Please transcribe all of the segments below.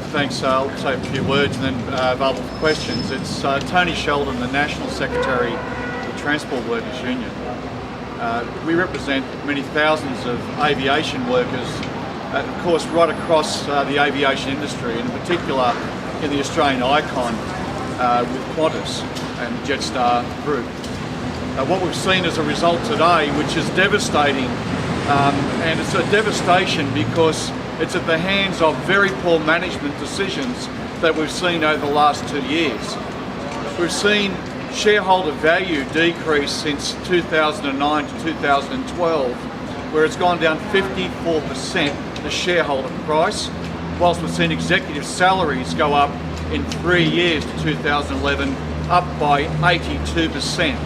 Thanks. I'll say a few words and then available for questions. It's Tony Sheldon, the National Secretary of the Transport Workers Union. We represent many thousands of aviation workers, of course, right across the aviation industry, and in particular in the Australian icon with Qantas and the Jetstar Group. What we've seen as a result today, which is devastating, and it's a devastation because it's at the hands of very poor management decisions that we've seen over the last 2 years. We've seen shareholder value decrease since 2009 to 2012, where it's gone down 54%, the shareholder price, whilst we've seen executive salaries go up in 3 years to 2011, up by 82%.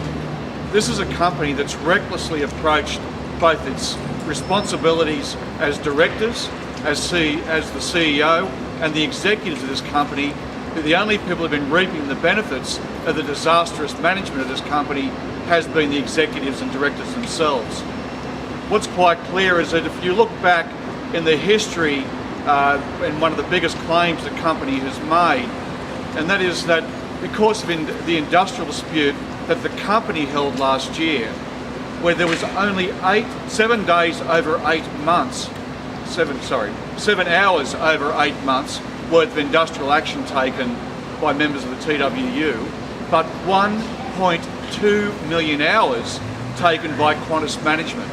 This is a company that's recklessly approached both its responsibilities as directors, as the CEO, and the executives of this company, who the only people who have been reaping the benefits of the disastrous management of this company has been the executives and directors themselves. What's quite clear is that if you look back in the history, and one of the biggest claims the company has made, and that is that because of the industrial dispute that the company held last year, where there was only 7 days over 8 months, 7 hours over 8 months worth of industrial action taken by members of the TWU, but 1.2 million hours taken by Qantas management.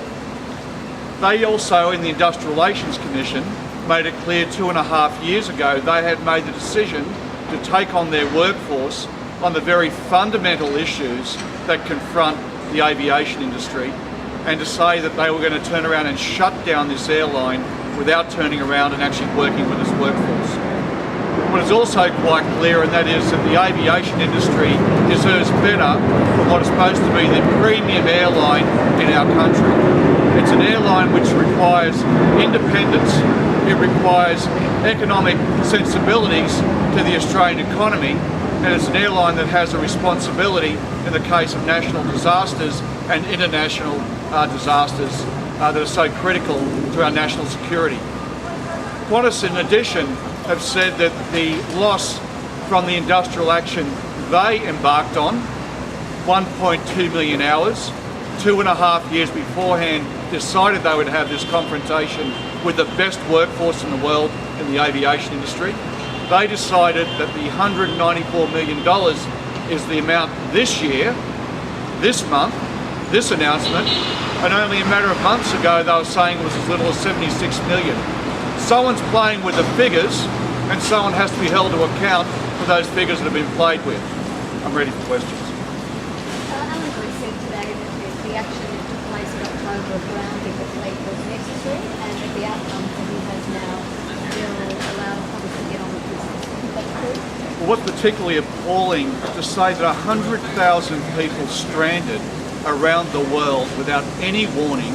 They also, in the Industrial Relations Commission, made it clear 2.5 years ago they had made the decision to take on their workforce on the very fundamental issues that confront the aviation industry, and to say that they were going to turn around and shut down this airline without turning around and actually working with this workforce. What is also quite clear, and that is that the aviation industry deserves better from what is supposed to be the premium airline in our country. It's an airline which requires independence, it requires economic sensibilities to the Australian economy, and it's an airline that has a responsibility in the case of national disasters and international disasters that are so critical to our national security. Qantas, in addition, have said that the loss from the industrial action they embarked on, 1.2 million hours, 2.5 years beforehand, decided they would have this confrontation with the best workforce in the world in the aviation industry. They decided that the $194 million is the amount this year, this month, this announcement, and only a matter of months ago they were saying it was as little as 76 million. Someone's playing with the figures, and someone has to be held to account for those figures that have been played with. I'm ready for questions. Alan said today that the action that took place in October of grounding the fleet was necessary, and that the outcome that he has now will allow Qantas to get on with business. That's true? Well, what's particularly appalling is to say that 100,000 people stranded around the world without any warning,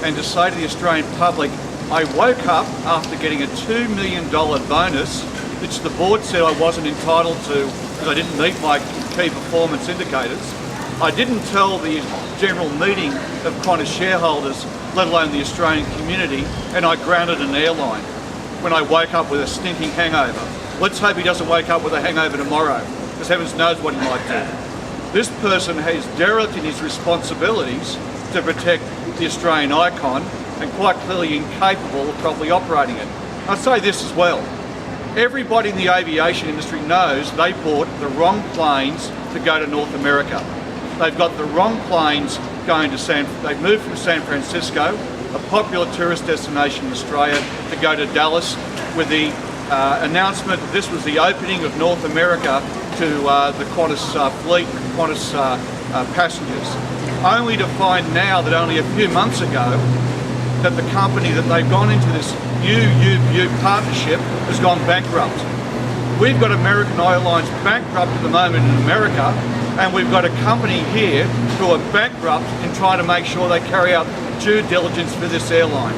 and to say to the Australian public, I woke up after getting a $2 million bonus, which the board said I wasn't entitled to because I didn't meet my key performance indicators. I didn't tell the general meeting of Qantas shareholders, let alone the Australian community, and I grounded an airline when I woke up with a stinking hangover. Let's hope he doesn't wake up with a hangover tomorrow, because heavens knows what he might do. This person has derelict in his responsibilities to protect the Australian icon, and quite clearly incapable of properly operating it. I'd say this as well. Everybody in the aviation industry knows they bought the wrong planes to go to North America. They've got the wrong planes going to they've moved from San Francisco, a popular tourist destination in Australia, to go to Dallas with the announcement that this was the opening of North America to the Qantas fleet and Qantas passengers. Only to find now that only a few months ago that the company that they've gone into this UU partnership has gone bankrupt. We've got American Airlines bankrupt at the moment in America, and we've got a company here who are bankrupt in trying to make sure they carry out due diligence for this airline.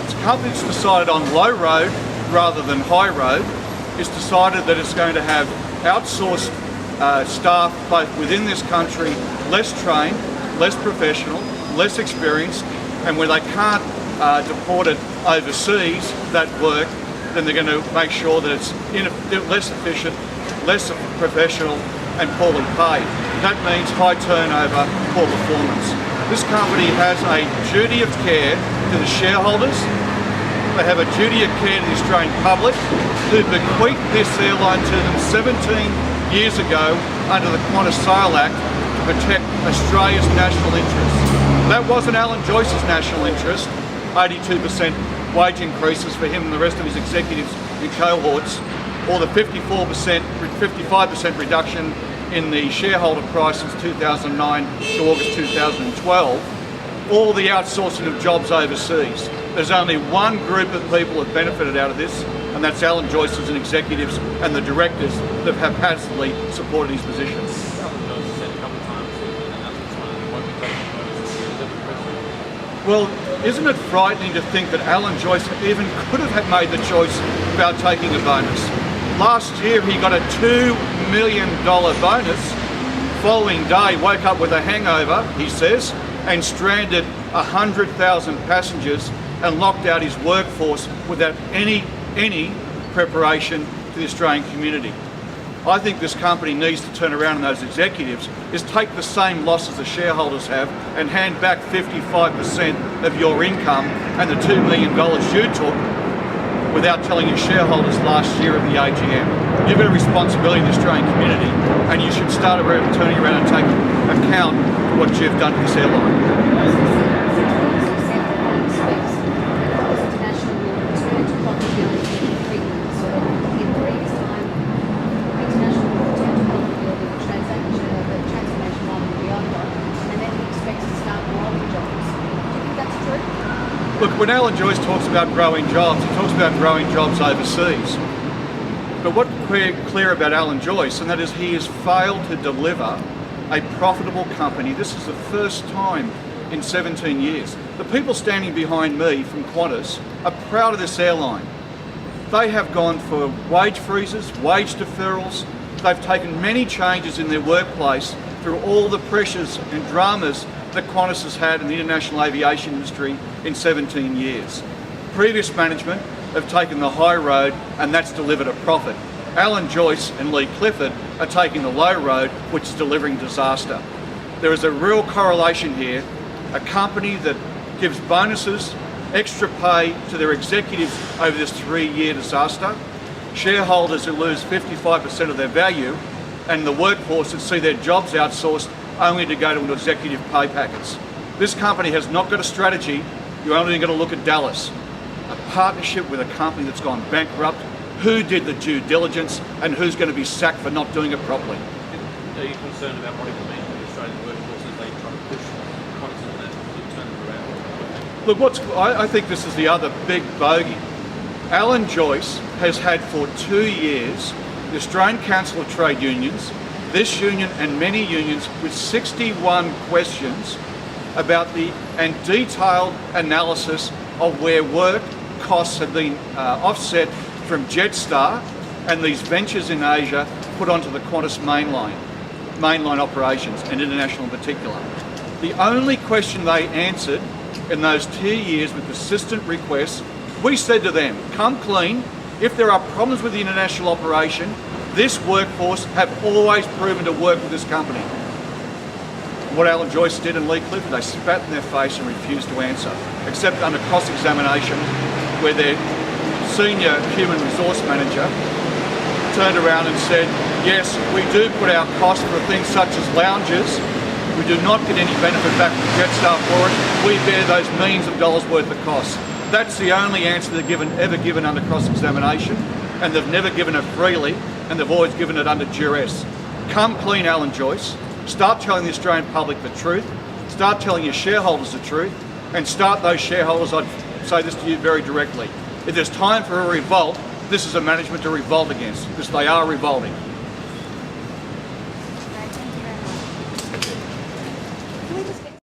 It's a company that's decided on low road rather than high road. It's decided that it's going to have outsourced staff both within this country, less trained, less professional, less experienced, and where they can't deport it overseas, that work, then they're going to make sure that it's less efficient, less professional and poorly paid. That means high turnover, poor performance. This company has a duty of care to the shareholders. They have a duty of care to the Australian public, who bequeathed this airline to them 17 years ago under the Qantas Sale Act to protect Australia's national interests. That wasn't Alan Joyce's national interest, 82% wage increases for him and the rest of his executives and cohorts, or the 55% reduction in the shareholder price since 2009 to August 2012, or the outsourcing of jobs overseas. There's only one group of people that benefited out of this, and that's Alan Joyce's and executives and the directors that have passively supported his positions. Well, isn't it frightening to think that Alan Joyce even could have made the choice about taking a bonus? Last year he got a $2 million bonus. Following day, woke up with a hangover, he says, and stranded 100,000 passengers and locked out his workforce without any preparation to the Australian community. I think this company needs to turn around, and those executives is take the same loss as the shareholders have and hand back 55% of your income and the $2 million you took without telling your shareholders last year at the AGM. You've got a responsibility in the Australian community, and you should start turning around and take account of what you've done to this airline. Look, when Alan Joyce talks about growing jobs, he talks about growing jobs overseas. But what's clear about Alan Joyce, and that is he has failed to deliver a profitable company. This is the first time in 17 years. The people standing behind me from Qantas are proud of this airline. They have gone for wage freezes, wage deferrals. They've taken many changes in their workplace through all the pressures and dramas that Qantas has had in the international aviation industry in 17 years. Previous management have taken the high road, and that's delivered a profit. Alan Joyce and Leigh Clifford are taking the low road, which is delivering disaster. There is a real correlation here. A company that gives bonuses, extra pay to their executives over this 3-year disaster, shareholders who lose 55% of their value, and the workforce that see their jobs outsourced only to go to executive pay packets. This company has not got a strategy. You're only going to look at Dallas, a partnership with a company that's gone bankrupt. Who did the due diligence, and who's going to be sacked for not doing it properly? Are you concerned about what it will mean for the Australian workforce as they try to push Qantas on that to turn it around? Look, I think this is the other big bogey. Alan Joyce has had for 2 years the Australian Council of Trade Unions, this union and many unions, with 61 questions about and detailed analysis of where work costs have been offset from Jetstar and these ventures in Asia put onto the Qantas mainline operations, and international in particular. The only question they answered in those 2 years with persistent requests, we said to them, come clean. If there are problems with the international operation, this workforce have always proven to work with this company. What Alan Joyce did and Leigh Clifford, they spat in their face and refused to answer, except under cross-examination, where their senior human resource manager turned around and said, yes, we do put our costs for things such as lounges. We do not get any benefit back from Jetstar for it. We bear those millions of dollars worth of costs. That's the only answer they've ever given under cross-examination, and they've never given it freely, and they've always given it under duress. Come clean, Alan Joyce. Start telling the Australian public the truth. Start telling your shareholders the truth, and start those shareholders. I'd say this to you very directly. If there's time for a revolt, this is a management to revolt against, because they are revolting.